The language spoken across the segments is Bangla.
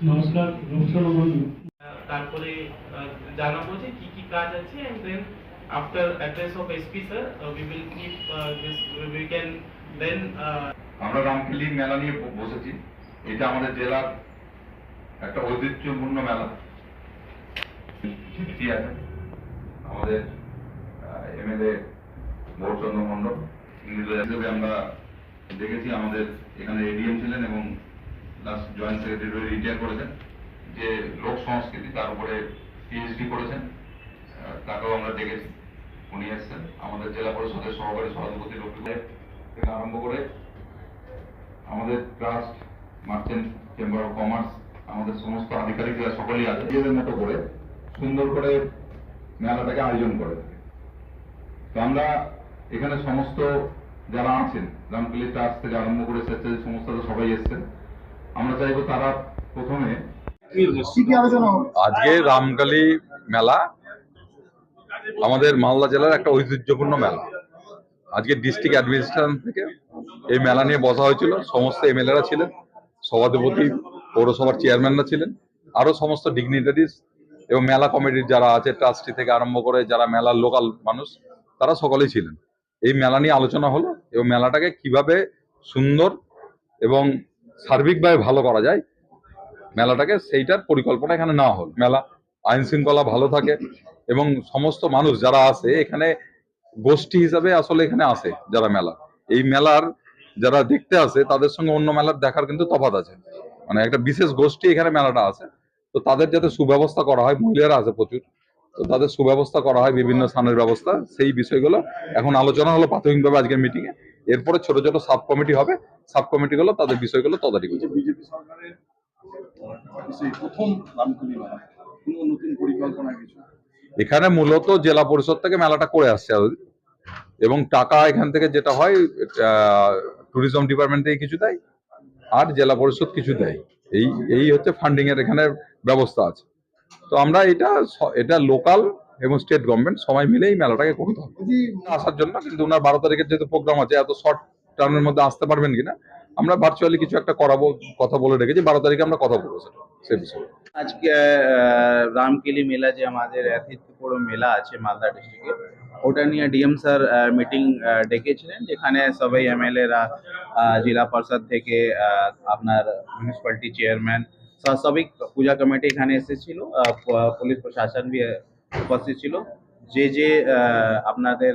নমস্কার, নমস্কার বন্ধু। তারপরে জানাবো যে কি কি কাজ আছে, and then after address of SP sir we will keep this, we can then আমরা রামকেলি মেলা নিয়ে বসেছি। এটা আমাদের জেলার একটা ঐতিহ্যপূর্ণ মেলা। চিঠি আছে আমাদের MLA গৌরচন্দ্র মন্ডল হিসেবে আমরা দেখেছি। আমাদের এখানে ADM ছিলেন এবং লাস্ট জয়েন্ট সেক্রেটারি রিটায়ার করেছেন, যে লোক সংস্কৃতি তার উপরে PhD করেছেন, তাকেও আমরা দেখেছি। উনি এসেছেন আমাদের জেলা পরিষদের সহকারী সভাপতি লক্ষ্মীপুরে থেকে আরম্ভ করে আমাদের trust, merchant, chamber of commerce, আমাদের সমস্ত আধিকারিকরা সকলেই আছে। নিজেদের মতো করে সুন্দর করে মেলাটাকে আয়োজন করে। তো আমরা এখানে সমস্ত যারা আছেন, রামকেলি ট্রাস্ট থেকে আরম্ভ করে স্বেচ্ছাসেবী সংস্থারা সবাই এসছেন। আমরা চাইবো তারা প্রথমে আজকে রামকালী মেলা আমাদের মালদা জেলার একটা ঐতিহ্যপূর্ণ মেলা। আজকে ডিস্ট্রিক্ট অ্যাডমিনিস্ট্রেশন থেকে এই মেলা নিয়ে বসা হয়েছিল। সমস্ত MLA-রা ছিলেন, সভাধিপতি, পৌরসভার চেয়ারম্যানরা ছিলেন, আরো সমস্ত ডিগনিটারিজ এবং মেলা কমিটির যারা আছে, ট্রাস্টি থেকে আরম্ভ করে যারা মেলার লোকাল মানুষ, তারা সকলেই ছিলেন। এই মেলা নিয়ে আলোচনা হলো এবং মেলাটাকে কিভাবে সুন্দর এবং সার্বিকভাবে ভালো করা যায়, মেলাটাকে সেইটার পরিকল্পনা এখানে নেওয়া হল। মেলা আইন শৃঙ্খলা ভালো থাকে এবং সমস্ত মানুষ যারা আসে এখানে গোষ্ঠী হিসাবে আসলে এখানে আসে। যারা মেলা, এই মেলার যারা দেখতে আসে তাদের সঙ্গে অন্য মেলার দেখার কিন্তু তফাৎ আছে। মানে একটা বিশেষ গোষ্ঠী এখানে মেলাটা আসে। তো তাদের যাতে সুব্যবস্থা করা হয়, মহিলারা আছে প্রচুর, তো তাদের সুব্যবস্থা করা হয়, বিভিন্ন স্থানের ব্যবস্থা, সেই বিষয়গুলো এখন আলোচনা হলো প্রাথমিকভাবে আজকের মিটিং এ। এরপরে ছোট ছোট সাব কমিটি হবে, সাব কমিটিগুলো তাদের বিষয়গুলো তদারকি করবে। বিজেপি সরকারের প্রথম রামকেলি মেলা, কোনো নতুন পরিকল্পনা কিছু? এখানে মূলত জেলা পরিষদ থেকে মেলাটা করে আসছে এবং টাকা এখান থেকে যেটা হয় ট্যুরিজম ডিপার্টমেন্ট থেকে কিছু দেয় আর জেলা পরিষদ কিছু দেয়। এই এই হচ্ছে ফান্ডিং এর এখানে ব্যবস্থা আছে। তো আমরা এটা লোকাল এবং স্টেট গভর্নমেন্ট সবাই মিলেই মেলাটাকে করতে হবে আসার জন্য। কিন্তু ওনার 12 তারিখের যেহেতু প্রোগ্রাম আছে, এত শর্ট টার্মের মধ্যে আসতে পারবেন কিনা আমরা ভার্চুয়ালি কিছু একটা করাবো, কথা বলে রেখেছি। 12 তারিখে আমরা কথা বলবো সেটা, সেই বিষয়ে। আজকে রামকেলি মেলা যে আমাদের ঐতিহ্যপূর্ণ মেলা আছে মালদা ডিস্ট্রিক্টে, ওটা নিয়ে ডিএম স্যার মিটিং ডেকেছিলেন, যেখানে সবাই MLA-রা, জেলা পরিষদ থেকে আপনার মিউনিসিপ্যালিটি চেয়ারম্যান, সবই পূজা কমিটি এখানে এসেছিল, পুলিশ প্রশাসন भी উপস্থিত ছিল। যে আপনাদের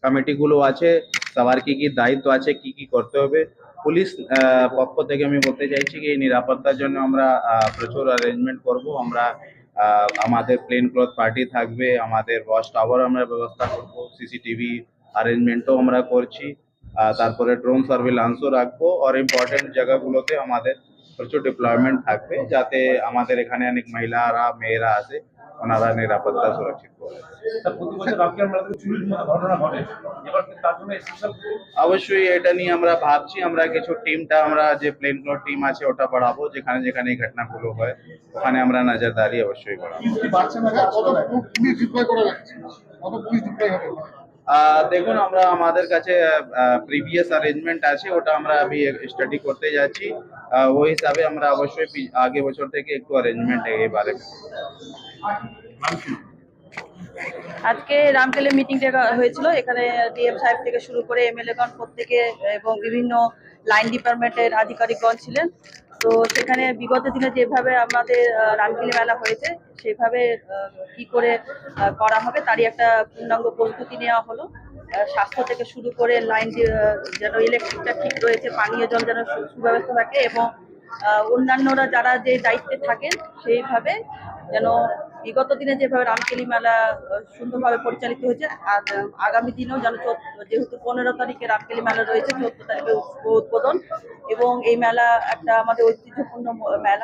কমিটিগুলো আছে সবার কি কি দায়িত্ব আছে, কি কি করতে হবে, পুলিশ পক্ষ থেকে আমি বলতে চাইছি কি এই নিরাপত্তার জন্য আমরা প্রচুর অ্যারেঞ্জমেন্ট করব। আমরা আমাদের প্লেন ক্লথ পার্টি থাকবে, আমাদের ওয়াচ টাওয়ার আমরা ব্যবস্থা করব, সিসিটিভি অ্যারেঞ্জমেন্টও আমরা করছি, তারপরে ড্রোন সার্ভিলান্সও রাখবো। আর ইম্পর্টেন্ট জায়গাগুলোতে আমাদের প্রচুর ডিপ্লয়মেন্ট থাকবে, যাতে আমাদের এখানে অনেক মহিলারা, মেয়েরা আছে, ওনারা নিরাপত্তা সুরক্ষিত করবে। অবশ্যই এটা নিয়ে আমরা ভাবছি, আমরা কিছু টিমটা, আমরা যে প্লেন ক্লথ টিম আছে ওটা বাড়াবো, যেখানে যেখানে এই ঘটনাগুলো হয় ওখানে আমরা নজরদারি অবশ্যই বাড়াবো। দেখুন, আমরা আমাদের কাছে প্রিভিয়াস অ্যারেঞ্জমেন্ট আছে, ওটা আমরা আমি স্টাডি করতে যাচ্ছি। ওই হিসাবে আমরা অবশ্যই আগে বছর থেকে একটু অ্যারেঞ্জমেন্ট এবারে। আজকে রামকেলি মিটিং হয়েছিল। এখানে ডিএম সাহেব থেকে শুরু করে MLA-গণ প্রত্যেকে এবং বিভিন্ন লাইন ডিপার্টমেন্টের আধিকারিকগণ ছিলেন। তো সেখানে বিগত দিনে যেভাবে আমাদের রামকেলি মেলা হয়েছে সেভাবে কি করে করা হবে তারই একটা পূর্ণাঙ্গ প্রস্তুতি নেওয়া হলো। স্বাস্থ্য থেকে শুরু করে লাইন যেন ইলেকট্রিকটা ঠিক রয়েছে, পানীয় জল যেন সুব্যবস্থা থাকে এবং অন্যান্যরা যারা যে দায়িত্বে থাকেন সেইভাবে যেন বিগত দিনে যেভাবে রামকেলি মেলা সুন্দরভাবে পরিচালিত হয়েছে, আর আগামী দিনেও যেন যেহেতু 15 তারিখে রামকেলি মেলা রয়েছে, 14 তারিখে উদ্বোধন, এবং এই মেলা একটা আমাদের ঐতিহ্যপূর্ণ মেলা।